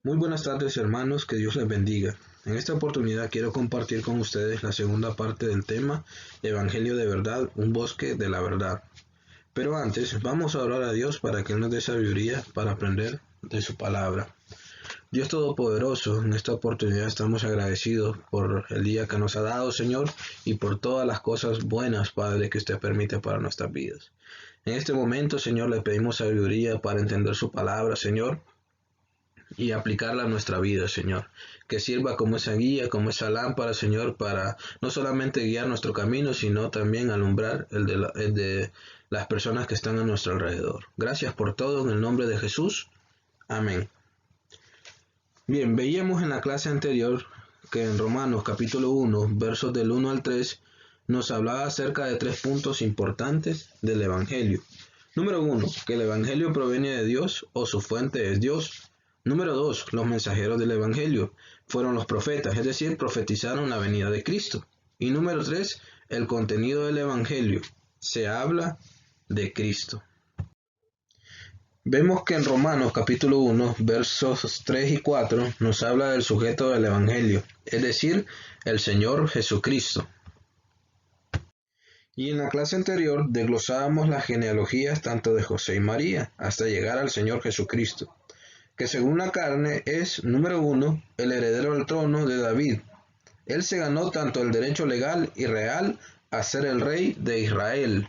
Muy buenas tardes, hermanos, que Dios les bendiga. En esta oportunidad quiero compartir con ustedes la segunda parte del tema Evangelio de verdad, un bosque de la verdad. Pero antes vamos a orar a Dios para que Él nos dé sabiduría para aprender de su palabra. Dios Todopoderoso, en esta oportunidad estamos agradecidos por el día que nos ha dado, Señor, y por todas las cosas buenas, Padre, que usted permite para nuestras vidas. En este momento, Señor, le pedimos sabiduría para entender su palabra, Señor, y aplicarla a nuestra vida, Señor. Que sirva como esa guía, como esa lámpara, Señor, para no solamente guiar nuestro camino, sino también alumbrar el de las personas que están a nuestro alrededor. Gracias por todo, en el nombre de Jesús. Amén. Bien, veíamos en la clase anterior que en Romanos capítulo 1, versos del 1 al 3, nos hablaba acerca de 3 puntos importantes del Evangelio. Número 1, que el Evangelio proviene de Dios o su fuente es Dios. Número 2, los mensajeros del Evangelio fueron los profetas, es decir, profetizaron la venida de Cristo. Y número 3, el contenido del Evangelio, se habla de Cristo. Vemos que en Romanos capítulo 1, versos 3 y 4 nos habla del sujeto del Evangelio, es decir, el Señor Jesucristo. Y en la clase anterior desglosábamos las genealogías tanto de José y María hasta llegar al Señor Jesucristo, que según la carne es, número 1, el heredero al trono de David. Él se ganó tanto el derecho legal y real a ser el rey de Israel.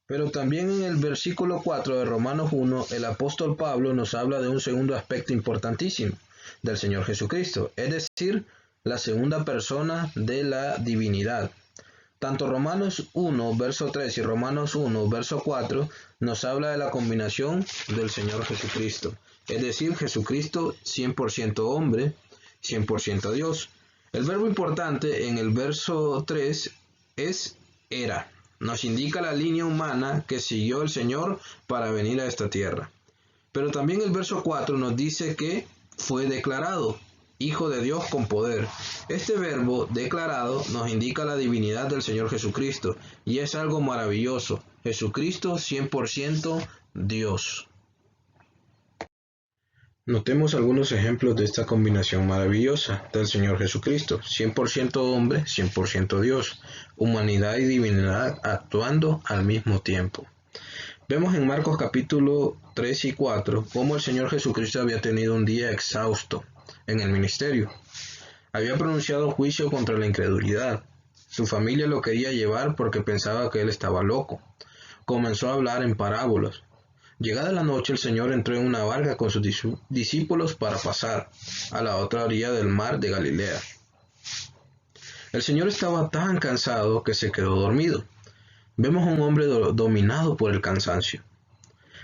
Pero también en el versículo 4 de Romanos 1, el apóstol Pablo nos habla de un segundo aspecto importantísimo del Señor Jesucristo, es decir, la segunda persona de la divinidad. Tanto Romanos 1, verso 3 y Romanos 1, verso 4 nos habla de la combinación del Señor Jesucristo, es decir, Jesucristo 100% hombre, 100% Dios. El verbo importante en el verso 3 es era. Nos indica la línea humana que siguió el Señor para venir a esta tierra. Pero también el verso 4 nos dice que fue declarado Hijo de Dios con poder. Este verbo declarado nos indica la divinidad del Señor Jesucristo y es algo maravilloso. Jesucristo 100% Dios. Notemos algunos ejemplos de esta combinación maravillosa del Señor Jesucristo, 100% hombre, 100% Dios, humanidad y divinidad actuando al mismo tiempo. Vemos en Marcos capítulo 3 y 4 cómo el Señor Jesucristo había tenido un día exhausto en el ministerio. Había pronunciado juicio contra la incredulidad. Su familia lo quería llevar porque pensaba que él estaba loco. Comenzó a hablar en parábolas. Llegada la noche, el Señor entró en una barca con sus discípulos para pasar a la otra orilla del mar de Galilea. El Señor estaba tan cansado que se quedó dormido. Vemos a un hombre dominado por el cansancio.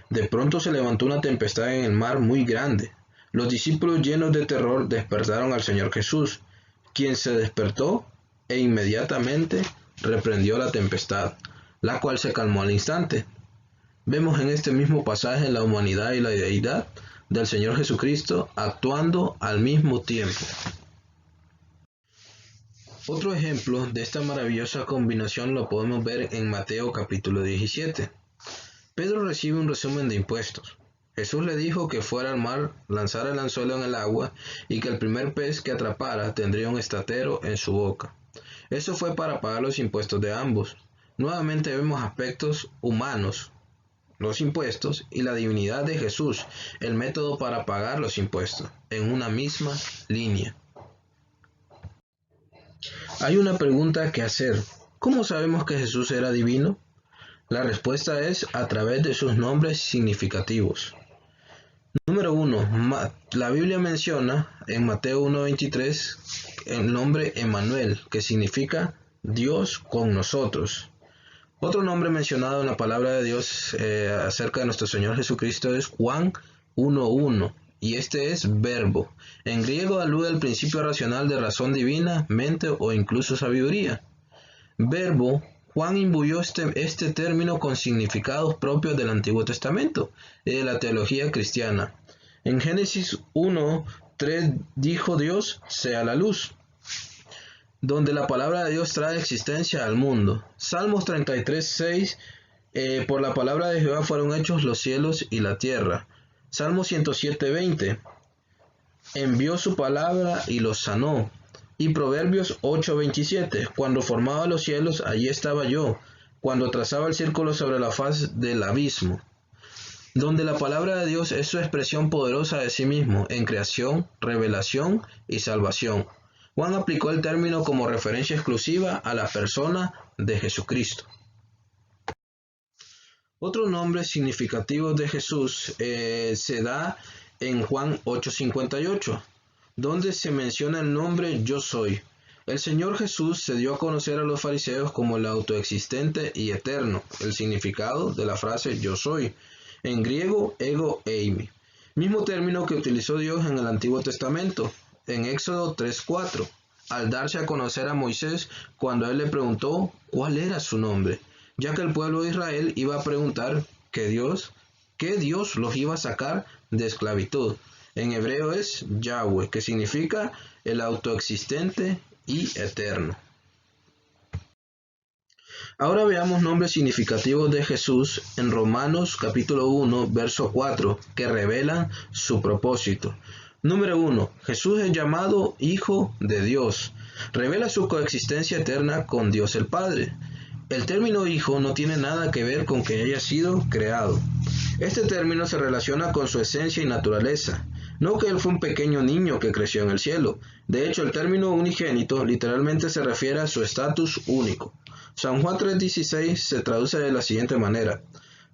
De pronto se levantó una tempestad en el mar muy grande. Los discípulos llenos de terror despertaron al Señor Jesús, quien se despertó e inmediatamente reprendió la tempestad, la cual se calmó al instante. Vemos en este mismo pasaje la humanidad y la deidad del Señor Jesucristo actuando al mismo tiempo. Otro ejemplo de esta maravillosa combinación lo podemos ver en Mateo capítulo 17. Pedro recibe un resumen de impuestos. Jesús le dijo que fuera al mar, lanzara el anzuelo en el agua y que el primer pez que atrapara tendría un estatero en su boca. Eso fue para pagar los impuestos de ambos. Nuevamente vemos aspectos humanos, los impuestos, y la divinidad de Jesús, el método para pagar los impuestos, en una misma línea. Hay una pregunta que hacer. ¿Cómo sabemos que Jesús era divino? La respuesta es a través de sus nombres significativos. Número 1. La Biblia menciona en Mateo 1:23 el nombre Emmanuel, que significa Dios con nosotros. Otro nombre mencionado en la palabra de Dios acerca de nuestro Señor Jesucristo es Juan 1:1, y este es verbo. En griego alude al principio racional de razón divina, mente o incluso sabiduría. Verbo, Juan imbuyó este término con significados propios del Antiguo Testamento y de la teología cristiana. En Génesis 1:3 dijo Dios, sea la luz, donde la palabra de Dios trae existencia al mundo. Salmos 33:6, por la palabra de Jehová fueron hechos los cielos y la tierra. Salmo 107:20. Envió su palabra y los sanó. Y Proverbios 8:27. Cuando formaba los cielos, allí estaba yo. Cuando trazaba el círculo sobre la faz del abismo. Donde la palabra de Dios es su expresión poderosa de sí mismo, en creación, revelación y salvación. Juan aplicó el término como referencia exclusiva a la persona de Jesucristo. Otro nombre significativo de Jesús se da en Juan 8:58, donde se menciona el nombre Yo Soy. El Señor Jesús se dio a conocer a los fariseos como el autoexistente y eterno, el significado de la frase Yo Soy, en griego ego eimi, mismo término que utilizó Dios en el Antiguo Testamento, en Éxodo 3:4, al darse a conocer a Moisés cuando él le preguntó cuál era su nombre, ya que el pueblo de Israel iba a preguntar qué Dios los iba a sacar de esclavitud. En hebreo es Yahweh, que significa el autoexistente y eterno. Ahora veamos nombres significativos de Jesús en Romanos capítulo 1, verso 4, que revelan su propósito. Número 1. Jesús es llamado Hijo de Dios. Revela su coexistencia eterna con Dios el Padre. El término hijo no tiene nada que ver con que haya sido creado. Este término se relaciona con su esencia y naturaleza, no que él fue un pequeño niño que creció en el cielo. De hecho, el término unigénito literalmente se refiere a su estatus único. San Juan 3:16 se traduce de la siguiente manera: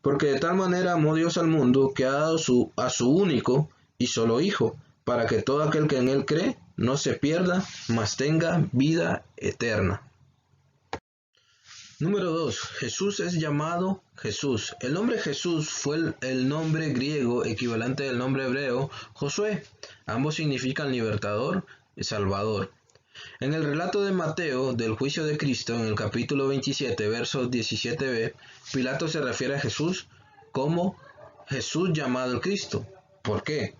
porque de tal manera amó Dios al mundo que ha dado a su único y solo Hijo, para que todo aquel que en él cree no se pierda, mas tenga vida eterna. Número 2. Jesús es llamado Jesús. El nombre Jesús fue el nombre griego equivalente del nombre hebreo Josué. Ambos significan libertador y salvador. En el relato de Mateo del juicio de Cristo, en el capítulo 27, versos 17b, Pilato se refiere a Jesús como Jesús llamado el Cristo. ¿Por qué?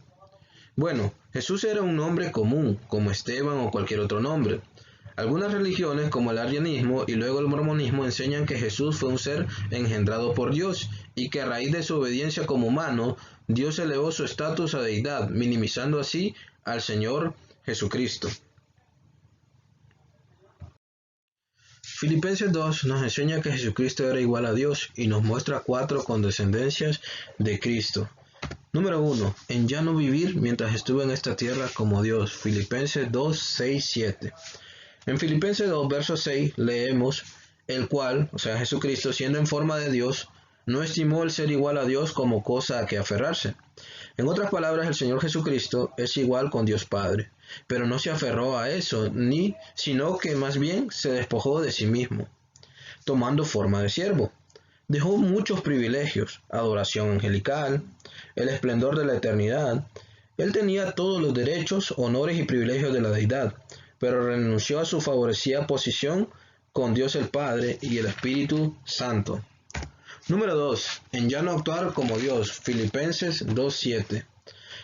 Bueno, Jesús era un nombre común, como Esteban o cualquier otro nombre. Algunas religiones, como el arrianismo y luego el mormonismo, enseñan que Jesús fue un ser engendrado por Dios y que a raíz de su obediencia como humano, Dios elevó su estatus a deidad, minimizando así al Señor Jesucristo. Filipenses 2 nos enseña que Jesucristo era igual a Dios y nos muestra 4 condescendencias de Cristo. Número 1. En ya no vivir mientras estuve en esta tierra como Dios. Filipenses 2, 6, 7. En Filipenses 2, verso 6, leemos: el cual, o sea Jesucristo, siendo en forma de Dios, no estimó el ser igual a Dios como cosa a que aferrarse. En otras palabras, el Señor Jesucristo es igual con Dios Padre, pero no se aferró a eso, sino que más bien se despojó de sí mismo, tomando forma de siervo. Dejó muchos privilegios: adoración angelical, el esplendor de la eternidad. Él tenía todos los derechos, honores y privilegios de la deidad, pero renunció a su favorecida posición con Dios el Padre y el Espíritu Santo. Número 2. En ya no actuar como Dios. Filipenses 2:7.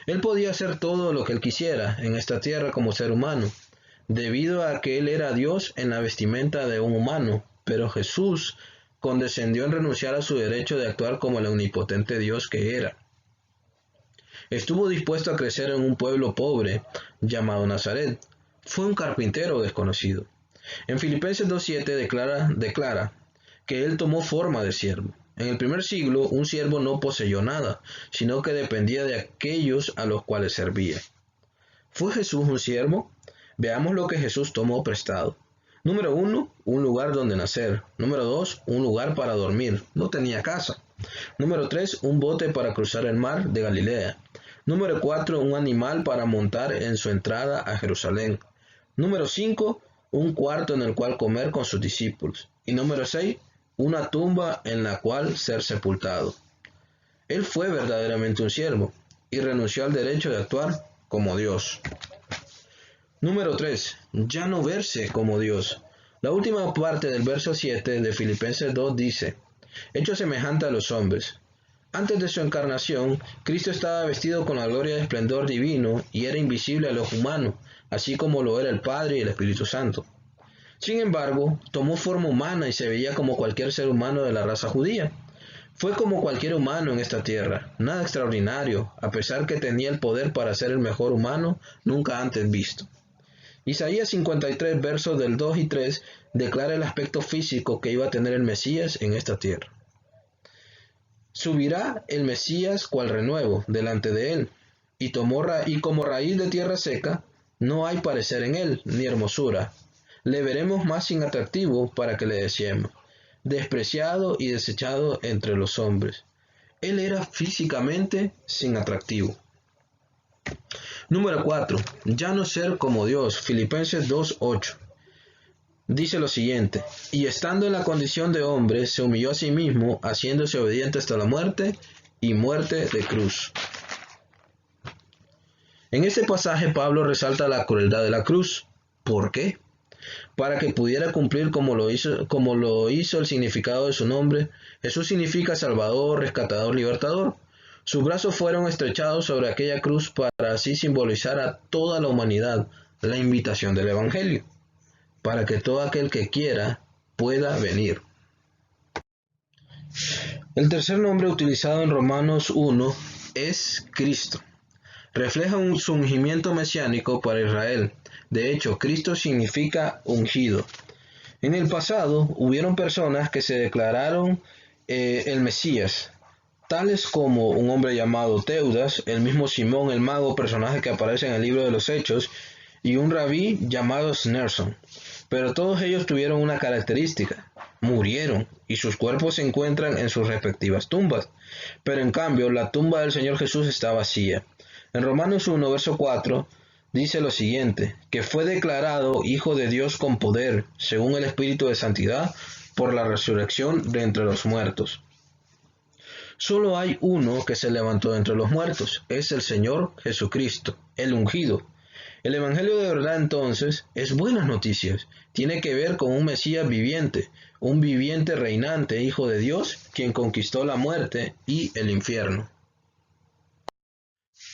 Él podía hacer todo lo que él quisiera en esta tierra como ser humano, debido a que él era Dios en la vestimenta de un humano, pero Jesús condescendió en renunciar a su derecho de actuar como el omnipotente Dios que era. Estuvo dispuesto a crecer en un pueblo pobre llamado Nazaret. Fue un carpintero desconocido. En Filipenses 2:7 declara que él tomó forma de siervo. En el primer siglo, un siervo no poseyó nada, sino que dependía de aquellos a los cuales servía. ¿Fue Jesús un siervo? Veamos lo que Jesús tomó prestado. Número 1, un lugar donde nacer. Número 2, un lugar para dormir. No tenía casa. Número 3, un bote para cruzar el mar de Galilea. Número 4, un animal para montar en su entrada a Jerusalén. Número 5, un cuarto en el cual comer con sus discípulos. Y número 6, una tumba en la cual ser sepultado. Él fue verdaderamente un siervo y renunció al derecho de actuar como Dios. Número 3. Ya no verse como Dios. La última parte del verso 7 de Filipenses 2 dice: hecho semejante a los hombres. Antes de su encarnación, Cristo estaba vestido con la gloria y esplendor divino y era invisible al ojo humano, así como lo era el Padre y el Espíritu Santo. Sin embargo, tomó forma humana y se veía como cualquier ser humano de la raza judía. Fue como cualquier humano en esta tierra, nada extraordinario, a pesar que tenía el poder para ser el mejor humano nunca antes visto. Isaías 53, versos del 2 y 3, declara el aspecto físico que iba a tener el Mesías en esta tierra. Subirá el Mesías cual renuevo delante de él, y como raíz de tierra seca, no hay parecer en él, ni hermosura. Le veremos más sin atractivo para que le deseemos, despreciado y desechado entre los hombres. Él era físicamente sin atractivo. Número 4. Ya no ser como Dios. Filipenses 2:8. Dice lo siguiente: y estando en la condición de hombre, se humilló a sí mismo, haciéndose obediente hasta la muerte, y muerte de cruz. En este pasaje Pablo resalta la crueldad de la cruz. ¿Por qué? Para que pudiera cumplir como lo hizo el significado de su nombre. Jesús significa Salvador, Rescatador, Libertador. Sus brazos fueron estrechados sobre aquella cruz para así simbolizar a toda la humanidad la invitación del Evangelio, para que todo aquel que quiera pueda venir. El tercer nombre utilizado en Romanos 1 es Cristo. Refleja un ungimiento mesiánico para Israel. De hecho, Cristo significa ungido. En el pasado hubieron personas que se declararon el Mesías, tales como un hombre llamado Teudas, el mismo Simón el mago, personaje que aparece en el libro de los Hechos, y un rabí llamado Snerson. Pero todos ellos tuvieron una característica: murieron y sus cuerpos se encuentran en sus respectivas tumbas. Pero en cambio, la tumba del Señor Jesús está vacía. En Romanos 1, verso 4, dice lo siguiente: que fue declarado Hijo de Dios con poder, según el Espíritu de Santidad, por la resurrección de entre los muertos. Solo hay uno que se levantó de entre los muertos, es el Señor Jesucristo, el ungido. El Evangelio de verdad, entonces, es buenas noticias. Tiene que ver con un Mesías viviente, un viviente reinante, Hijo de Dios, quien conquistó la muerte y el infierno.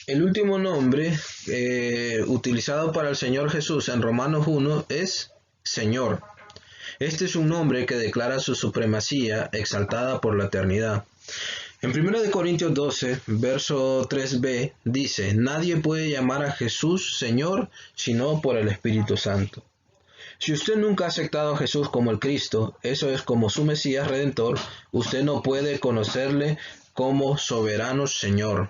El último nombre utilizado para el Señor Jesús en Romanos 1 es Señor. Este es un nombre que declara su supremacía exaltada por la eternidad. En 1 Corintios 12, verso 3b, dice: nadie puede llamar a Jesús Señor sino por el Espíritu Santo. Si usted nunca ha aceptado a Jesús como el Cristo, eso es, como su Mesías Redentor, usted no puede conocerle como soberano Señor.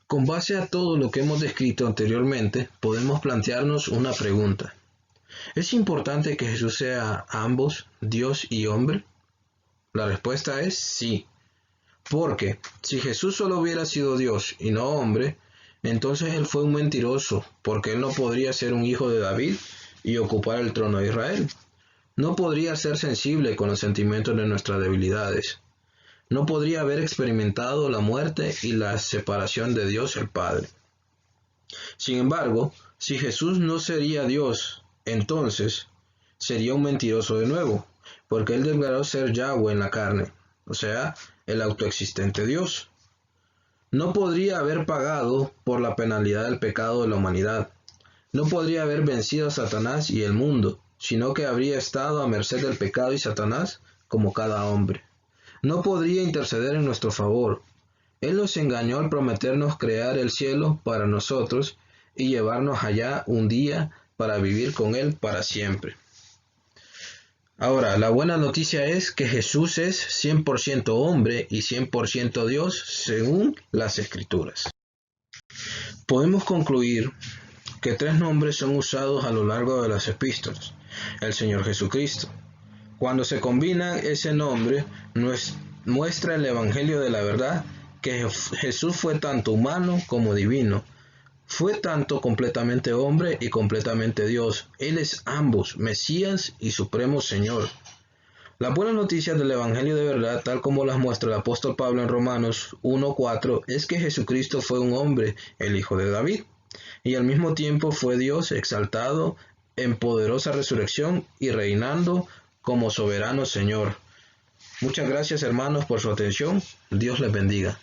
Con base a todo lo que hemos descrito anteriormente, podemos plantearnos una pregunta. ¿Es importante que Jesús sea ambos, Dios y hombre? La respuesta es sí. Porque si Jesús solo hubiera sido Dios y no hombre, entonces él fue un mentiroso, porque él no podría ser un hijo de David y ocupar el trono de Israel. No podría ser sensible con los sentimientos de nuestras debilidades. No podría haber experimentado la muerte y la separación de Dios el Padre. Sin embargo, si Jesús no sería Dios, entonces sería un mentiroso de nuevo, porque él declaró ser Yahweh en la carne, o sea, el autoexistente Dios. No podría haber pagado por la penalidad del pecado de la humanidad. No podría haber vencido a Satanás y el mundo, sino que habría estado a merced del pecado y Satanás como cada hombre. No podría interceder en nuestro favor. Él nos engañó al prometernos crear el cielo para nosotros y llevarnos allá un día para vivir con Él para siempre. Ahora, la buena noticia es que Jesús es 100% hombre y 100% Dios según las Escrituras. Podemos concluir que tres nombres son usados a lo largo de las epístolas: el Señor Jesucristo. Cuando se combina ese nombre, muestra el Evangelio de la verdad que Jesús fue tanto humano como divino. Fue tanto completamente hombre y completamente Dios. Él es ambos, Mesías y Supremo Señor. Las buenas noticias del Evangelio de verdad, tal como las muestra el apóstol Pablo en Romanos 1:4, es que Jesucristo fue un hombre, el hijo de David, y al mismo tiempo fue Dios exaltado en poderosa resurrección y reinando como soberano Señor. Muchas gracias, hermanos, por su atención. Dios les bendiga.